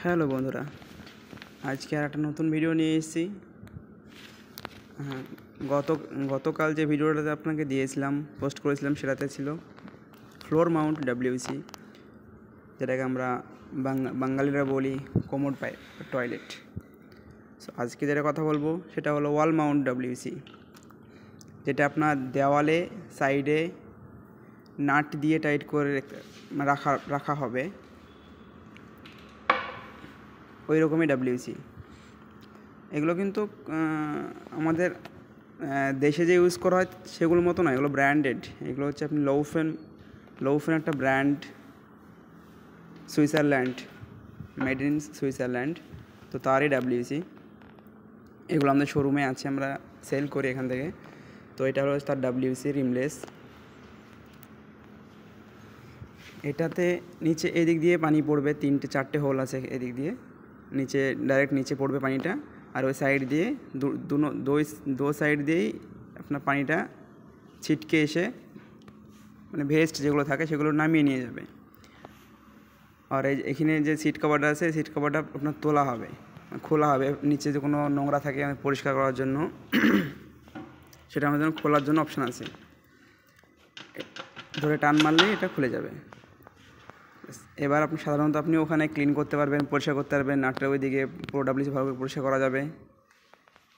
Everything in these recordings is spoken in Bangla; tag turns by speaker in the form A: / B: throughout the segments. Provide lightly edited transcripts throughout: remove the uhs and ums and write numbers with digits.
A: হ্যালো বন্ধুরা, আজকে আর একটা নতুন ভিডিও নিয়ে এসেছি। হ্যাঁ, গতকাল যে ভিডিওটাতে আপনাকে দিয়েছিলাম, পোস্ট করেছিলাম, সেটাতে ছিল ফ্লোর মাউন্ট ডাব্লিউসি, যেটাকে আমরা বাঙালিরা বলি কোমোড টয়লেট। সো আজকে যেটা কথা বলবো সেটা হলো ওয়াল মাউন্ট ডাব্লিউসি, যেটা আপনার দেওয়ালে সাইডে নাট দিয়ে টাইট করে রাখা হবে, ওই রকমই ডাব্লিউসি। এগুলো কিন্তু আমাদের দেশে যে ইউজ করা হয় সেগুলোর মতো নয়, এগুলো ব্র্যান্ডেড। এগুলো হচ্ছে আপনি লৌফেন একটা brand, Switzerland, made in Switzerland, তো তারই ডাব্লিউসি। এগুলো আমাদের শোরুমে আছে, আমরা সেল করি এখান থেকে। তো এটা হলো তার ডাব্লিউসি রিমলেস। এটাতে নিচে এদিক দিয়ে পানি পড়বে, 3-4টে হোল আছে এদিক দিয়ে, নিচে ডাইরেক্ট নিচে পড়বে পানিটা, আর ওই সাইড দিয়ে দো সাইড দিয়েই আপনার পানিটা ছিটকে এসে মানে ভেস্ট যেগুলো থাকে সেগুলো নামিয়ে নিয়ে যাবে। আর এখানে যে সিট কভারটা আছে, সিট কভারটা আপনার খোলা হবে, নিচে যে কোনো নোংরা থাকে পরিষ্কার করার জন্য সেটা আমাদের খোলার জন্য অপশান আছে, ধরে টান মারলেই এটা খুলে যাবে। এবার সাধারণত আপনি ওখানে ক্লিন করতে পারবেন, পরিষ্কার করতে পারবেন, নাটটা ওই দিকে পুরো ডাব্লিউসি ভালো করে পরিষ্কার করা যাবে।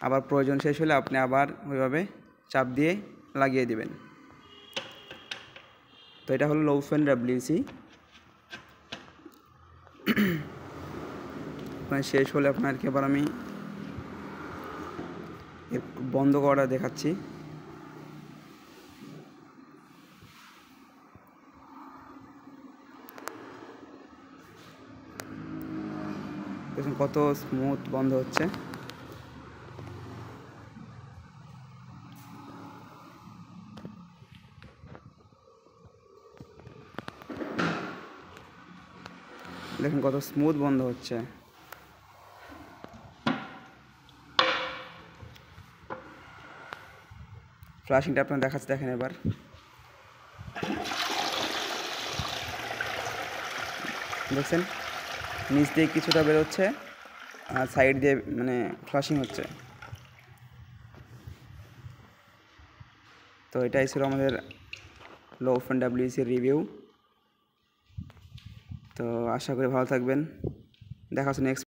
A: আবার প্রয়োজন শেষ হলে আপনি আবার ওইভাবে চাপ দিয়ে লাগিয়ে দিবেন। তো এটা হলো লৌফেন ডাব্লিউসি। শেষ হলে আপনাকে এবার আমি বন্ধ করাটা দেখাচ্ছি। দেখুন কত স্মুথ বন্ধ হচ্ছে। দেখুন কত স্মুথ বন্ধ হচ্ছে। ফ্লাশিংটা আপনার দেখাচ্ছে, দেখেন এবার দেখছেন, নিচ দিয়ে কিছুটা বেরোচ্ছে আর সাইড দিয়ে মানে ফ্লাশিং হচ্ছে। তো এটাই ছিল আমাদের লৌফেন ডাব্লিউসির রিভিউ। তো আশা করি ভালো থাকবেন, দেখা হচ্ছে নেক্সট।